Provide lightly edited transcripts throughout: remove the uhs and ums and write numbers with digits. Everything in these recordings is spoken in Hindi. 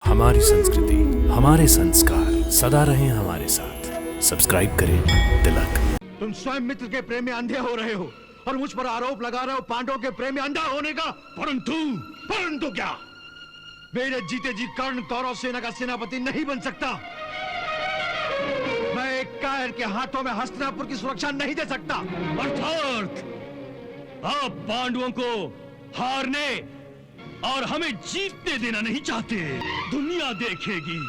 हमारी संस्कृति, हमारे संस्कार सदा रहें हमारे साथ। सब्सक्राइब करें तिलक। तुम स्वयं मित्र के प्रेम में अंधे हो रहे हो और मुझ पर आरोप लगा रहे हो पांडवों के प्रेम में अंधा होने का। परंतु क्या मेरे जीते जी कर्ण कौरव सेना का सेनापति नहीं बन सकता। मैं एक कायर के हाथों में हस्तिनापुर की सुरक्षा नहीं दे सकता। अर्थात आप पांडवों को हारने और हमें जीतने देना नहीं चाहते। दुनिया देखेगी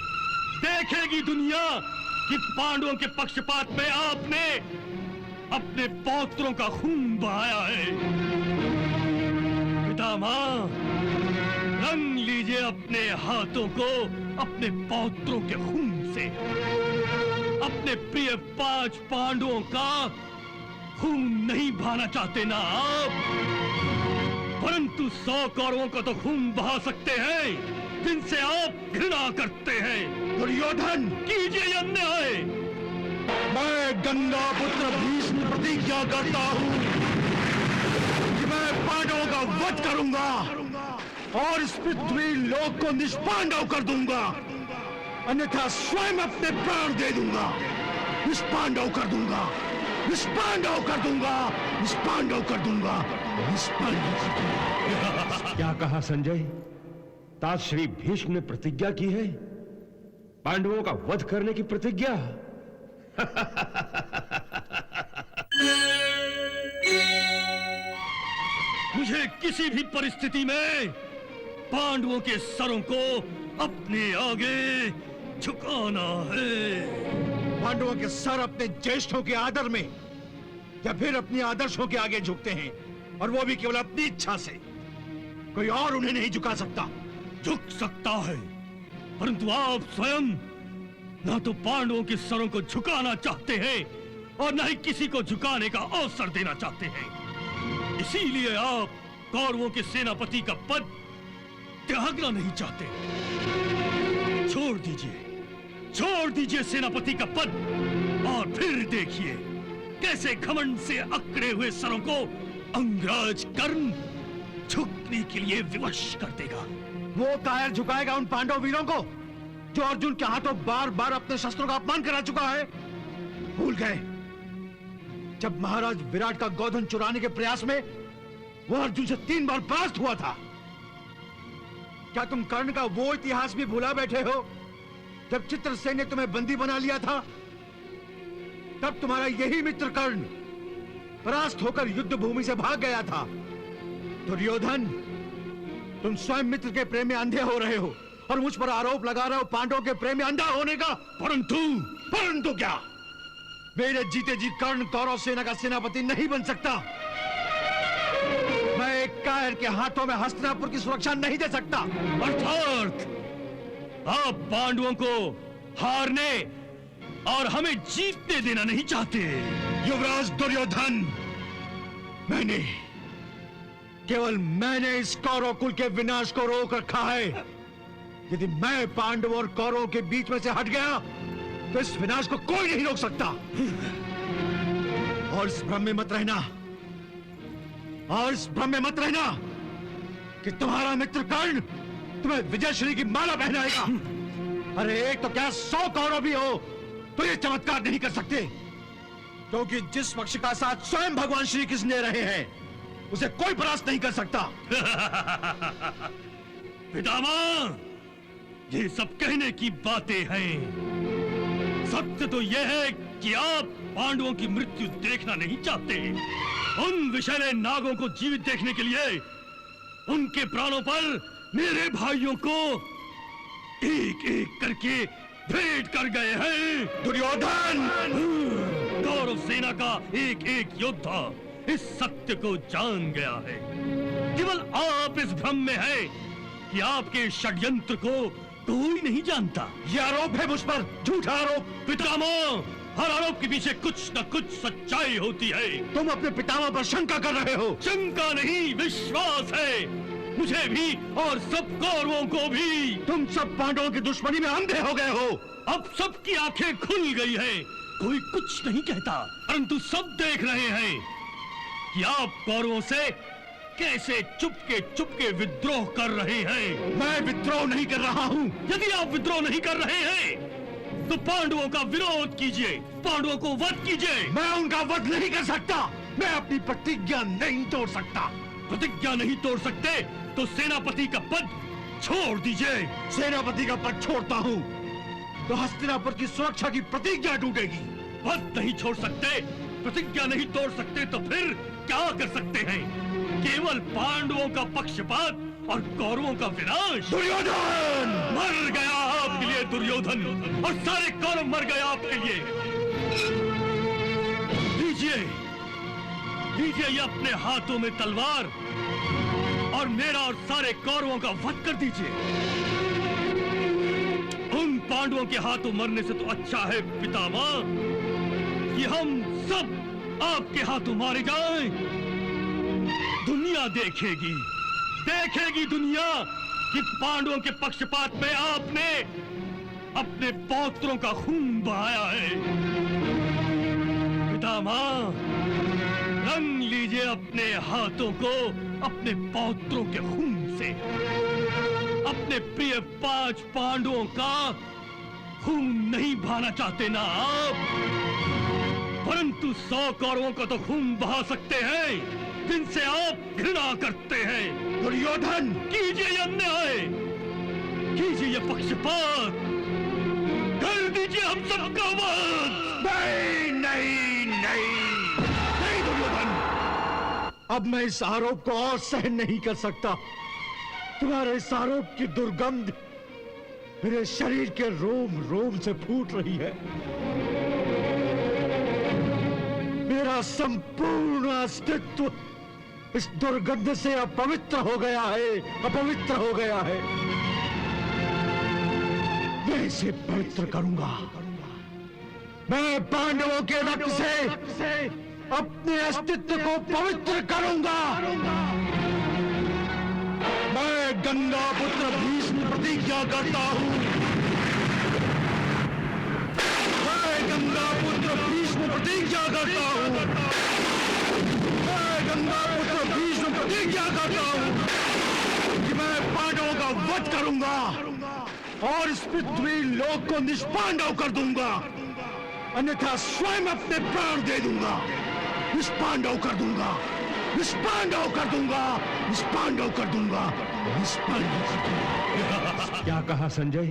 दुनिया कि पांडवों के पक्षपात में आपने अपने पौत्रों का खून बहाया है। पितामह, रंग लीजिए अपने हाथों को अपने पौत्रों के खून से। अपने प्रिय 5 पांडवों का खून नहीं बहाना चाहते ना आप, परंतु 100 कौरवों का तो खून बहा सकते हैं जिनसे आप घृणा करते हैं। दुर्योधन, कीजिए अन्याय। मैं गंगा पुत्र भीष्म प्रतिज्ञा करता हूँ कि मैं पांडवों का वध करूंगा और इस पृथ्वी लोक को निष्पांडव कर दूंगा, अन्यथा स्वयं अपने प्राण दे दूंगा। निष्पांडव कर दूंगा, निष्पांडव कर दूंगा, निष्पांडव कर दूंगा, निष्पांडव कर दूंगा। क्या कहा संजय? तात श्री भीष्म ने प्रतिज्ञा की है, पांडवों का वध करने की प्रतिज्ञा। मुझे किसी भी परिस्थिति में पांडवों के सरों को अपने आगे झुकाना है। पांडवों के सर अपने ज्येष्ठों के आदर में या फिर अपने आदर्शों के आगे झुकते हैं, और वो भी केवल अपनी इच्छा से। कोई और उन्हें नहीं झुका सकता। झुक सकता है, परंतु आप स्वयं ना तो पांडवों के सरों को झुकाना चाहते हैं और न ही किसी को झुकाने का अवसर देना चाहते हैं। इसीलिए आप कौरवों के सेनापति का पद त्यागना नहीं चाहते। छोड़ दीजिए सेनापति का पद और फिर देखिए कैसे घमंड से अकड़े हुए सरों को अंगराज कर्ण झुकने के लिए विवश कर देगा। वो कायर झुकाएगा उन पांडव वीरों को जो अर्जुन के हाथों बार बार अपने शस्त्रों का अपमान करा चुका है। भूल गए जब महाराज विराट का गोधन चुराने के प्रयास में वो अर्जुन से 3 बार परास्त हुआ था। क्या तुम कर्ण का वो इतिहास भी भुला बैठे हो जब चित्रसेन ने तुम्हें बंदी बना लिया था? तब तुम्हारा यही मित्र कर्ण परास्त होकर युद्ध भूमि से भाग गया था। दुर्योधन, तुम स्वयं मित्र के प्रेम में अंधे हो रहे हो और मुझ पर आरोप लगा रहे हो पांडवों के प्रेम में अंधा होने का। परंतु क्या मेरे जीते जी कर्ण कौरव सेना का सेनापति नहीं बन सकता। मैं एक कायर के हाथों में हस्तिनापुर की सुरक्षा नहीं दे सकता। अर्थात आप पांडवों को हारने और हमें जीतने देना नहीं चाहते। युवराज दुर्योधन, मैंने इस कौरव कुल के विनाश को रोक रखा है। यदि मैं पांडव और कौरवों के बीच में से हट गया तो इस विनाश को कोई नहीं रोक सकता। और इस भ्रम में मत रहना कि तुम्हारा मित्र कर्ण तुम्हें विजयश्री की माला पहनाएगा। अरे एक तो क्या 100 कौरव भी हो तो ये चमत्कार नहीं कर सकते, क्योंकि जिस पक्ष का साथ स्वयं भगवान श्री कृष्ण ले रहे हैं उसे कोई परास्त नहीं कर सकता। पितामह, ये सब कहने की बातें हैं। सत्य तो यह है कि आप पांडवों की मृत्यु देखना नहीं चाहते। उन विषैले नागों को जीवित देखने के लिए उनके प्राणों पर मेरे भाइयों को एक एक करके भेंट कर गए हैं। दुर्योधन, कौरव सेना का एक एक योद्धा इस सत्य को जान गया है। केवल आप इस भ्रम में हैं कि आपके षड्यंत्र को कोई नहीं जानता। यह आरोप है मुझ पर, झूठा आरोप। पितामह, हर आरोप के पीछे कुछ न कुछ सच्चाई होती है। तुम अपने पितामह पर शंका कर रहे हो। शंका नहीं, विश्वास है। मुझे भी और सब कौरवों को भी। तुम सब पांडवों की दुश्मनी में अंधे हो गए हो। अब सबकी आंखें खुल गई है। कोई कुछ नहीं कहता, परंतु सब देख रहे हैं कि आप कौरवों से कैसे चुपके विद्रोह कर रहे हैं। मैं विद्रोह नहीं कर रहा हूँ। यदि आप विद्रोह नहीं कर रहे हैं तो पांडवों का विरोध कीजिए, पांडवों को वध कीजिए। मैं उनका वध नहीं कर सकता। मैं अपनी प्रतिज्ञा नहीं तोड़ सकता। प्रतिज्ञा नहीं तोड़ सकते तो सेनापति का पद छोड़ दीजिए। सेनापति का पद छोड़ता हूँ तो हस्तिनापुर की सुरक्षा की प्रतिज्ञा टूटेगी। पद नहीं छोड़ सकते, प्रतिज्ञा नहीं तोड़ सकते तो फिर क्या कर सकते हैं? केवल पांडवों का पक्षपात और कौरवों का विनाश। दुर्योधन मर गया आपके लिए दुर्योधन, और सारे कौरव मर गए आपके लिए। लीजिए ये अपने हाथों में तलवार और मेरा और सारे कौरवों का वध कर दीजिए। उन पांडवों के हाथों मरने से तो अच्छा है पितामह कि हम सब आपके हाथों मारे जाएं। दुनिया देखेगी दुनिया कि पांडवों के पक्षपात में आपने अपने पौत्रों का खून बहाया है। पितामह, रंग लीजिए अपने हाथों को अपने पौत्रों के खून से। अपने प्रिय 5 पांडवों का खून नहीं बहाना चाहते ना आप, परंतु 100 कौरवों का तो खून बहा सकते हैं जिनसे आप घृणा करते हैं। दुर्योधन कीजिए ये अन्याय, कीजिए ये पक्षपात, कर दीजिए हम सबका वध। नहीं दुर्योधन, अब मैं इस आरोप को और सहन नहीं कर सकता। तुम्हारे इस आरोप की दुर्गंध मेरे शरीर के रोम रोम से फूट रही है। मेरा संपूर्ण अस्तित्व इस दुर्गंध से अपवित्र हो गया है। मैं इसे पवित्र करूंगा। मैं पांडवों के रक्त से अपने अस्तित्व को पवित्र करूंगा। मैं गंगा पुत्र भीष्म प्रतिज्ञा करता हूं। मैं गंगा पुत्र भीष्म प्रतिज्ञा करता हूं। मैं गंगा पुत्र भीष्म प्रतिज्ञा करता हूं कि मैं पांडवों का वध करूंगा और इस पृथ्वी लोक को निष्पांडव कर दूंगा, अन्यथा स्वयं अपने प्राण दे दूंगा। निष्पांडव कर दूंगा। क्या कहा संजय?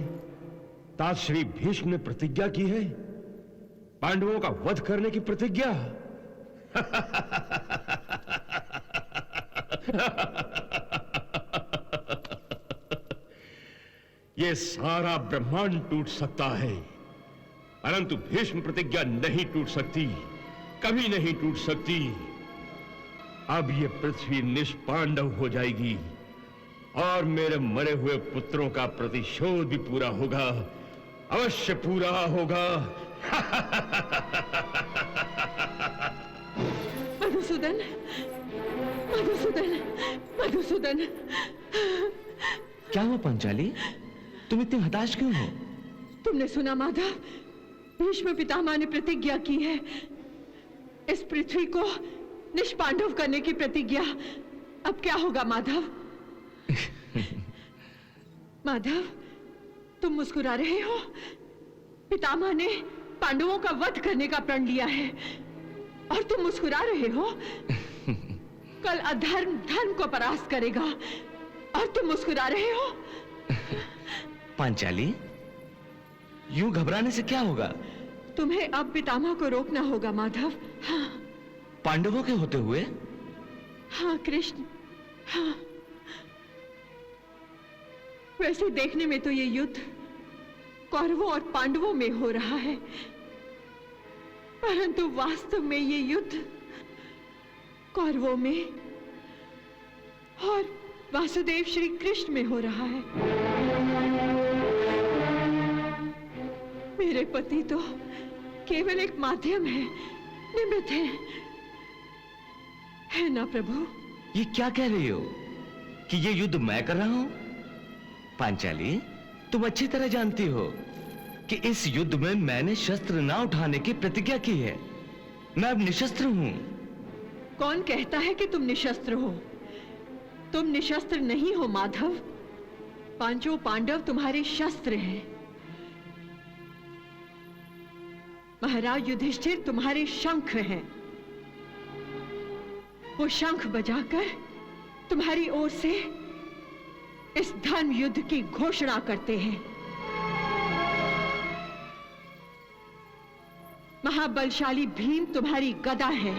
तात श्री भीष्म ने प्रतिज्ञा की है, पांडवों का वध करने की प्रतिज्ञा। ये सारा ब्रह्मांड टूट सकता है, परंतु भीष्म प्रतिज्ञा नहीं टूट सकती, कभी नहीं टूट सकती। अब ये पृथ्वी निष्पांडव हो जाएगी और मेरे मरे हुए पुत्रों का प्रतिशोध भी पूरा होगा, अवश्य पूरा होगा। मधुसूदन, क्या हुआ पांचाली? तुम इतने हताश क्यों हो? तुमने सुना माधव? भीष्म पितामह ने प्रतिज्ञा की है, इस पृथ्वी को निष्पांडव करने की प्रतिज्ञा। अब क्या होगा माधव? माधव, तुम मुस्कुरा रहे हो? पितामह ने पांडवों का वध करने का प्रण लिया है और तुम मुस्कुरा रहे हो? कल अधर्म धर्म को परास्त करेगा और तुम मुस्कुरा रहे हो? पांचाली, यूं घबराने से क्या होगा? तुम्हें अब पितामह को रोकना होगा माधव। हाँ, पांडवों के होते हुए? हाँ कृष्ण, हाँ। वैसे देखने में तो ये युद्ध कौरवों और पांडवों में हो रहा है, परंतु वास्तव में ये युद्ध कौरवों में और वासुदेव श्री कृष्ण में हो रहा है। मेरे पति तो केवल एक माध्यम है, निमित्त है ना प्रभु? ये क्या कह रही हो कि ये युद्ध मैं कर रहा हूं? पांचाली, तुम अच्छी तरह जानती हो कि इस युद्ध में मैंने शस्त्र ना उठाने की प्रतिज्ञा की है। मैं अब निशस्त्र हूं। कौन कहता है कि तुम निशस्त्र हो? तुम निशस्त्र नहीं हो माधव। पांचों पांडव तुम्हारे शस्त्र हैं। महाराज युधिष्ठिर तुम्हारे शंख हैं। वो शंख बजाकर तुम्हारी ओर से इस धर्म युद्ध की घोषणा करते हैं। महाबलशाली भीम तुम्हारी गदा है,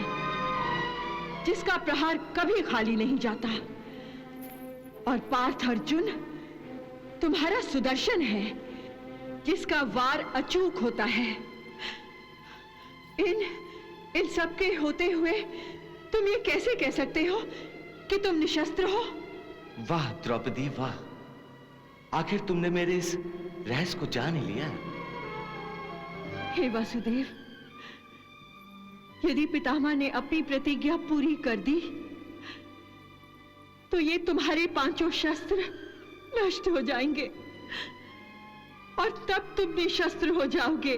जिसका प्रहार कभी खाली नहीं जाता। और पार्थ अर्जुन तुम्हारा सुदर्शन है, जिसका वार अचूक होता है। इन सब के होते हुए तुम ये कैसे कह सकते हो कि तुम निशस्त्र हो? वाह द्रौपदी वाह, आखिर तुमने मेरे इस रहस्य को जान ही लिया। हे वासुदेव, यदि पितामह ने अपनी प्रतिज्ञा पूरी कर दी तो ये तुम्हारे पांचों शस्त्र नष्ट हो जाएंगे और तब तुम निशस्त्र हो जाओगे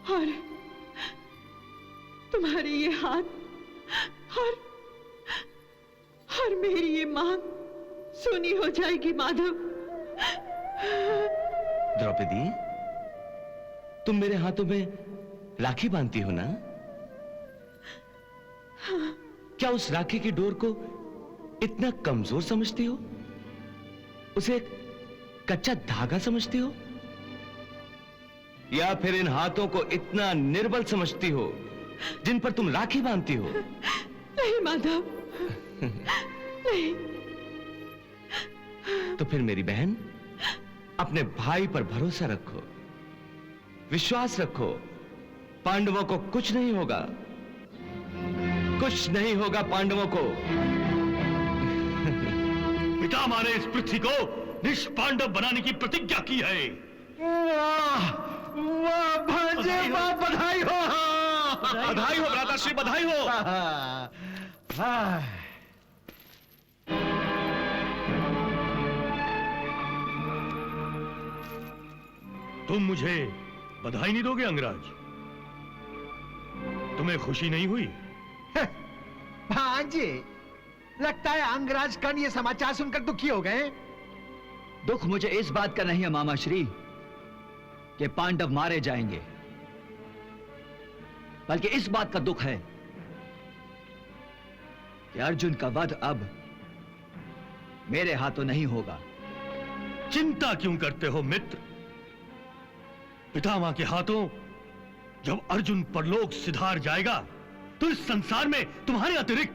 और तुम्हारे ये हाथ और मेरी ये मांग सूनी हो जाएगी माधव। द्रौपदी, तुम मेरे हाथों में राखी बांधती हो ना? हाँ। क्या उस राखी की डोर को इतना कमजोर समझती हो? उसे एक कच्चा धागा समझती हो? या फिर इन हाथों को इतना निर्बल समझती हो जिन पर तुम राखी बांधती हो? नहीं माधव, नहीं। तो फिर मेरी बहन, अपने भाई पर भरोसा रखो, विश्वास रखो। पांडवों को कुछ नहीं होगा, कुछ नहीं होगा पांडवों को। पितामह ने इस पृथ्वी को निष्पांडव बनाने की प्रतिज्ञा की है। वाह वाह भांजे, वाह, बधाई हो। बधाई हो भ्राताश्री, बधाई हो। तुम मुझे बधाई नहीं दोगे अंगराज? तुम्हें खुशी नहीं हुई? भांजे, लगता है अंगराज कर्ण ये समाचार सुनकर दुखी हो गए। दुख मुझे इस बात का नहीं है मामा श्री कि पांडव मारे जाएंगे, बल्कि इस बात का दुख है कि अर्जुन का वध अब मेरे हाथों नहीं होगा। चिंता क्यों करते हो मित्र? पितामह के हाथों जब अर्जुन परलोक सिधार जाएगा तो इस संसार में तुम्हारे अतिरिक्त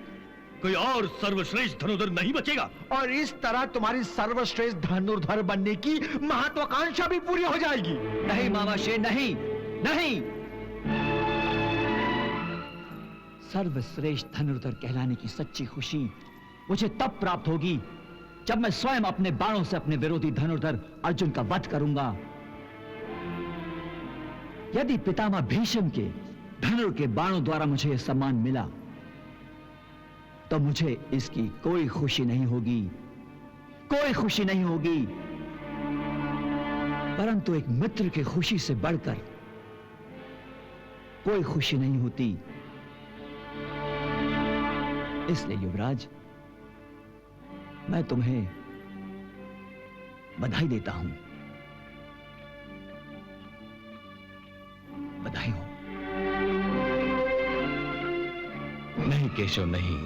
कोई और सर्वश्रेष्ठ धनुर्धर नहीं बचेगा। और इस तरह तुम्हारी सर्वश्रेष्ठ धनुर्धर बनने की महत्वाकांक्षा भी पूरी हो जाएगी। नहीं मामा श्री, नहीं नहीं। सर्वश्रेष्ठ धनुर्धर कहलाने की सच्ची खुशी मुझे तब प्राप्त होगी जब मैं स्वयं अपने बाणों से अपने विरोधी धनुर्धर अर्जुन का वध करूंगा। यदि पितामह भीष्म के धनुर के बाणों द्वारा मुझे यह सम्मान मिला तो मुझे इसकी कोई खुशी नहीं होगी, कोई खुशी नहीं होगी। परंतु एक मित्र की खुशी से बढ़कर कोई खुशी नहीं होती। इसलिए युवराज, मैं तुम्हें बधाई देता हूं। बधाई हो। नहीं केशव, नहीं।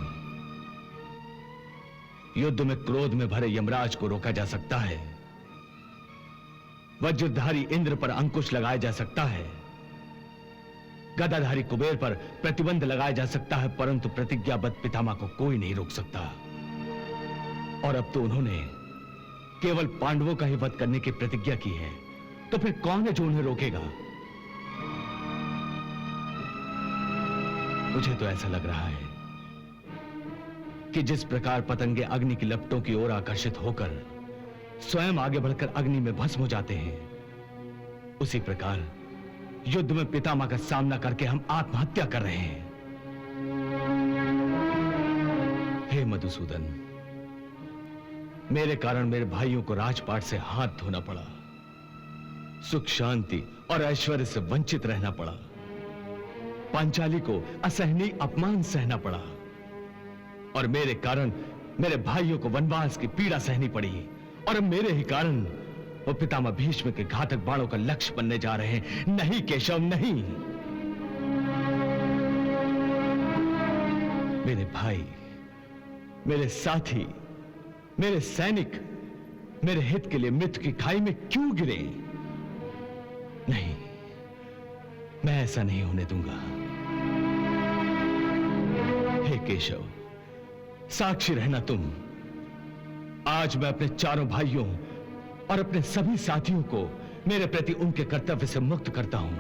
युद्ध में क्रोध में भरे यमराज को रोका जा सकता है, वज्रधारी इंद्र पर अंकुश लगाया जा सकता है, गदाधारी कुबेर पर प्रतिबंध लगाया जा सकता है, परंतु प्रतिज्ञाबद्ध पितामह को कोई नहीं रोक सकता। और अब तो उन्होंने केवल पांडवों का ही वध करने की प्रतिज्ञा की है, तो फिर कौन है जो उन्हें रोकेगा? मुझे तो ऐसा लग रहा है कि जिस प्रकार पतंगे अग्नि की लपटों की ओर आकर्षित होकर स्वयं आगे बढ़कर अग्नि में भस्म हो जाते हैं, उसी प्रकार युद्ध में पितामह का सामना करके हम आत्महत्या कर रहे हैं। हे मधुसूदन, मेरे कारण मेरे भाइयों को राजपाट से हाथ धोना पड़ा, सुख शांति और ऐश्वर्य से वंचित रहना पड़ा, पांचाली को असहनीय अपमान सहना पड़ा। और मेरे कारण मेरे भाइयों को वनवास की पीड़ा सहनी पड़ी, और अब मेरे ही कारण वो पितामह भीष्म के घातक बाणों का लक्ष्य बनने जा रहे हैं। नहीं केशव, नहीं। मेरे भाई, मेरे साथी, मेरे सैनिक मेरे हित के लिए मृत्यु की खाई में क्यों गिरे? नहीं, मैं ऐसा नहीं होने दूंगा। हे केशव, साक्षी रहना तुम। आज मैं अपने चारों भाइयों और अपने सभी साथियों को मेरे प्रति उनके कर्तव्य से मुक्त करता हूं।